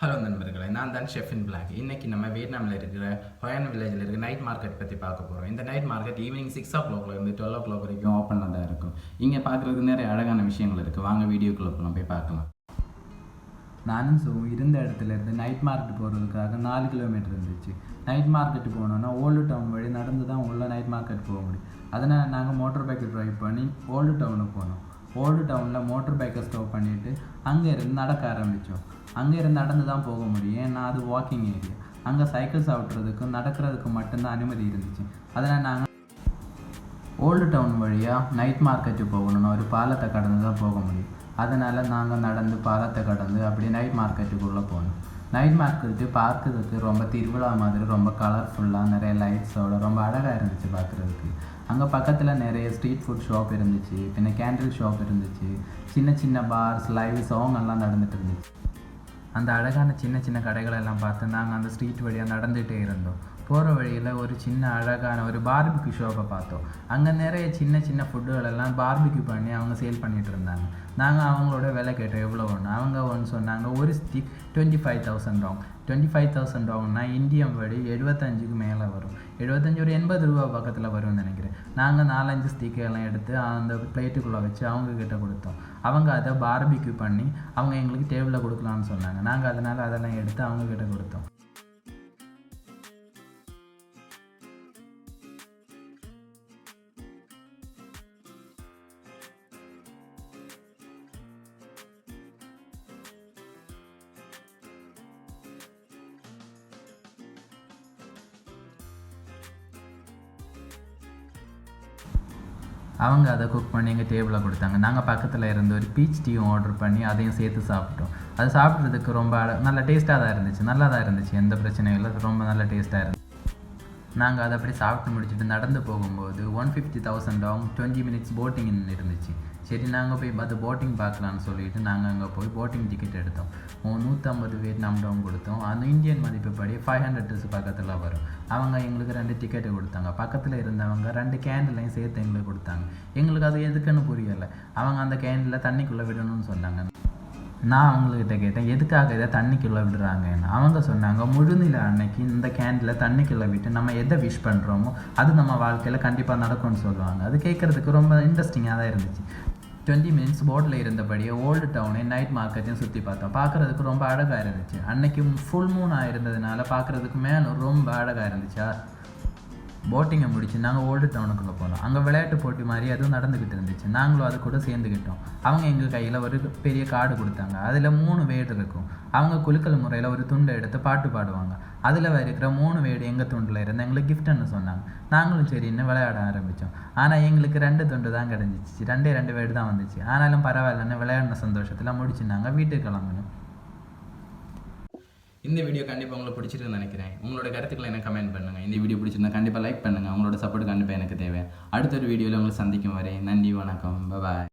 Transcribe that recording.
Hello நண்பர்களே, நான் தான் ஷெஃப் இன் பிளாக். இன்னைக்கு நம்ம வியட்நாமில் இருக்கிற ஹொயான் வில்லேஜில் இருக்கிற நைட் மார்க்கெட் பற்றி பார்க்க போகிறோம். இந்த நைட் மார்க்கெட் ஈவினிங் 6 o'clock இருந்து 12 o'clock வரைக்கும் ஓப்பனில் தான் இருக்கும். இங்கே பார்க்குறதுக்கு நிறைய அழகான விஷயங்கள் இருக்குது. வாங்க வீடியோக்குள்ளே போய் பார்க்கலாம். நானும் இருந்த இடத்துலேருந்து நைட் மார்க்கெட் போகிறதுக்காக 4 கிலோமீட்டர் இருந்துச்சு. நைட் மார்க்கெட்டு போனோன்னா ஓல்டு டவுன் வழி நடந்து தான் உள்ள நைட் மார்க்கெட் போக முடியும். அதனால் நாங்கள் மோட்டர் பைக்கை ட்ரைவ் பண்ணி ஓல்டு டவுனுக்கு போனோம். ஓல்டு டவுனில் மோட்டர் பைக்கை ஸ்டாப் பண்ணிவிட்டு அங்கேருந்து நடக்க ஆரம்பித்தோம். அங்கேருந்து நடந்து தான் போக முடியும், ஏன்னா அது வாக்கிங் ஏரியா. அங்கே சைக்கிள்ஸ் ஓட்டுறதுக்கும் நடக்கிறதுக்கு மட்டும்தான் அனுமதி இருந்துச்சு. அதனால் நாங்கள் ஓல்டு டவுன் வழியாக நைட் மார்க்கெட்டு போகணும்னா ஒரு பாலத்தை கடந்து தான் போக முடியும். அதனால் நாங்கள் நடந்து பாலத்தை கடந்து அப்படியே நைட் மார்க்கெட்டுக்குள்ளே போனோம். நைட் மார்க்கெட்டு பார்க்குறதுக்கு ரொம்ப திருவிழா மாதிரி ரொம்ப கலர்ஃபுல்லாக நிறைய லைட்ஸோட ரொம்ப அழகாக இருந்துச்சு பார்க்குறதுக்கு. அங்கே பக்கத்தில் நிறைய ஸ்ட்ரீட் ஃபுட் ஷாப் இருந்துச்சு, பின்ன கேண்டில் ஷாப் இருந்துச்சு, சின்ன சின்ன பார்ஸ், லைவ் சாங் எல்லாம் நடந்துட்டு இருந்துச்சு. அந்த அழகான சின்ன சின்ன கடைகளெல்லாம் பார்த்து நாங்கள் அந்த ஸ்ட்ரீட் வழியாக நடந்துகிட்டே இருந்தோம். போகிற வழியில் ஒரு சின்ன அழகான ஒரு பார்பிக்யூ ஷாப்பை பார்த்தோம். அங்கே நிறைய சின்ன சின்ன ஃபுட்டுகளெல்லாம் பார்பிக்யூ பண்ணி அவங்க சேல் பண்ணிகிட்டு இருந்தாங்க. நாங்கள் அவங்களோட விலை கேட்டோம் எவ்வளோ ஒன்று. அவங்க ஒன்று சொன்னாங்க, ஒரு ஸ்டிக் 25,000 dong. 25,000 dongனா இந்தியன் வழி 75க்கு மேலே வரும். 75 ஒரு 80 ரூபா பக்கத்தில் வரும்னு நினைக்கிறேன். நாங்கள் 4-5 ஸ்டிக்கெல்லாம் எடுத்து அந்த பிளேட்டுக்குள்ளே வச்சு அவங்கக்கிட்ட கொடுத்தோம். அவங்க அதை பார்பிக்யூ பண்ணி அவங்க எங்களுக்கு டேபிளில் கொடுக்கலான்னு சொன்னாங்க. நாங்கள் அதெல்லாம் எடுத்து அவங்கக்கிட்ட கொடுத்தோம். அவங்க அதை குக் பண்ணி எங்கள் டேபிளில் கொடுத்தாங்க. நாங்கள் பக்கத்தில் இருந்து ஒரு பீச் டீயும் ஆர்டர் பண்ணி அதையும் சேர்த்து சாப்பிட்டோம். அது சாப்பிட்றதுக்கு ரொம்ப நல்ல டேஸ்ட்டாக தான் இருந்துச்சு, நல்லா தான் இருந்துச்சு, எந்த பிரச்சனையும் இல்லை, ரொம்ப நல்ல டேஸ்ட்டாக இருந்துச்சு. நாங்கள் அதை அப்படி சாப்பிட்டு முடிச்சுட்டு நடந்து போகும்போது 150,000 dong 20 minutes போட்டிங் இருந்துச்சு. சரி, நாங்கள் போய் அது போட்டிங் பார்க்கலான்னு சொல்லிட்டு நாங்கள் அங்கே போய் போட்டிங் டிக்கெட் எடுத்தோம். 150 வியட்நாம் டாங் கொடுத்தோம். அந்த இந்தியன் மதிப்புப்படி 500 பக்கத்தில் வரும். அவங்க எங்களுக்கு 2 டிக்கெட்டு கொடுத்தாங்க. பக்கத்தில் இருந்தவங்க 2 கேண்டிலையும் சேர்த்து எங்களுக்கு கொடுத்தாங்க. எங்களுக்கு அது எதுக்குன்னு புரியலை. அவங்க அந்த கேண்டில் தண்ணிக்குள்ளே விடணும்னு சொன்னாங்க. நான் அவங்கக்கிட்ட கேட்டேன், எதுக்காக இதை தண்ணிக்குள்ளே விடுறாங்கன்னு. அவங்க சொன்னாங்க, முழுநிலை அன்னைக்கு இந்த கேண்டில் தண்ணிக்குள்ளே விட்டு நம்ம எதை விஷ் பண்ணுறோமோ அது நம்ம வாழ்க்கையில் கண்டிப்பாக நடக்கும்னு சொல்லுவாங்க. அது கேட்குறதுக்கு ரொம்ப இன்ட்ரெஸ்டிங்காக தான் இருந்துச்சு. 20 minutes போட்டில் இருந்தபடியே ஓல்டு டவுனே நைட் மார்க்கெட்டையும் சுற்றி பார்த்தோம். பார்க்குறதுக்கு ரொம்ப அழகாக இருந்துச்சு. அன்னைக்கு ஃபுல் மூனாக இருந்ததுனால பார்க்குறதுக்கு மேலே ரொம்ப அழகாக இருந்துச்சு. போட்டிங்கை முடிச்சு நாங்கள் ஓல்டு டவுனுக்குள்ளே போனோம். அங்கே விளையாட்டு போட்டி மாதிரி அதுவும் நடந்துக்கிட்டு இருந்துச்சு. நாங்களும் அது கூட சேர்ந்துக்கிட்டோம். அவங்க எங்கள் கையில் ஒரு பெரிய கார்டு கொடுத்தாங்க. அதில் 3 வேர்டு இருக்கும். அவங்க குலுக்கல் முறையில் ஒரு துண்டை எடுத்து பாட்டு பாடுவாங்க. அதில் இருக்கிற 3 வேர்டு எங்கள் துண்டில் இருந்து எங்களுக்கு கிஃப்ட்டுன்னு சொன்னாங்க. நாங்களும் சரின்னு விளையாட ஆரம்பித்தோம். ஆனால் எங்களுக்கு 2 துண்டு தான் கிடச்சிச்சு. 2 வேர்டு தான் வந்துச்சு. ஆனாலும் பரவாயில்லன்னு விளையாடின சந்தோஷத்தில் முடிச்சு நாங்கள் வீட்டுக்கு கிளம்பணும். இந்த வீடியோ கண்டிப்பாக உங்களுக்கு பிடிச்சிருக்குன்னு நினைக்கிறேன். உங்களோட கருத்துக்களை எனக்கு கமெண்ட் பண்ணுங்கள். இந்த வீடியோ பிடிச்சிருந்தா கண்டிப்பாக லைக் பண்ணுங்கள். உங்களோட சப்போர்ட் கண்டிப்பாக எனக்கு தேவை. அடுத்த ஒரு வீடியோவில் உங்களை சந்திக்கும் வரை நன்றி, வணக்கம், பாய்.